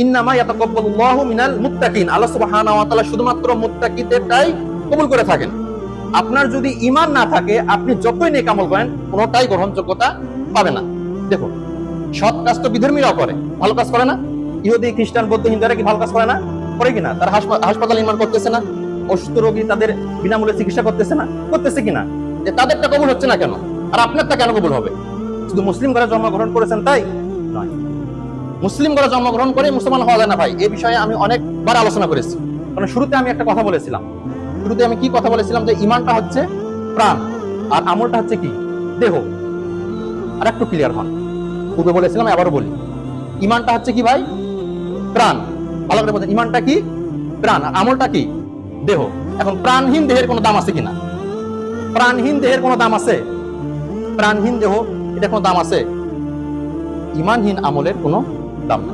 ইন্নামা ইয়াতাকাব্বালুল্লাহু মিনাল মুত্তাকিন, আল্লাহ সুবহানাহু ওয়া তাআলা শুধুমাত্র মুত্তাকিদেরটাই কবুল করে থাকেন। আপনার যদি ঈমান না থাকে, আপনি যতই নেক আমল করেন কোনোটাই গ্রহণযোগ্যতা পাবে না। দেখুন, সৎ কাজ তো বিধর্মীরাও করে, ভালো কাজ করে না? ইহুদি, খ্রিস্টান, বৌদ্ধ, হিন্দুরা কি ভালো কাজ করে না? করে কিনা? তারা হাসপাতাল নির্মাণ করতেছে না? অসুস্থ রোগী তাদের বিনামূল্যে চিকিৎসা করতেছে না? করতেছে কিনা? যে তাদেরটা কবুল হচ্ছে না কেন, আর আপনারটা কেন কবুল হবে? শুধু মুসলিম ঘরে জন্মগ্রহণ করেছেন তাই নয়। মুসলিম ঘরে জন্মগ্রহণ করে মুসলমান হওয়া যায় না ভাই, এই বিষয়ে আমি অনেকবার আলোচনা করেছি। কারণ শুরুতে আমি একটা কথা বলেছিলাম। শুরুতে আমি কি কথা বলেছিলাম? যে ইমানটা হচ্ছে প্রাণ, আর আমলটা হচ্ছে কি? দেহ। আর একটু ক্লিয়ার হন। পূর্বে বলেছিলাম, আবারও বলি, ইমানটা হচ্ছে কি ভাই? প্রাণ। ভালো করে বলছেন, ইমানটা কি? প্রাণ। আর আমলটা কি? দেহ। এখন প্রাণহীন দেহের কোনো দাম আছে কিনা? প্রাণহীন দেহের কোনো দাম আছে? প্রাণহীন দেহ, এটা কোনো দাম আছে? ইমানহীন আমলের কোনো দাম নাই।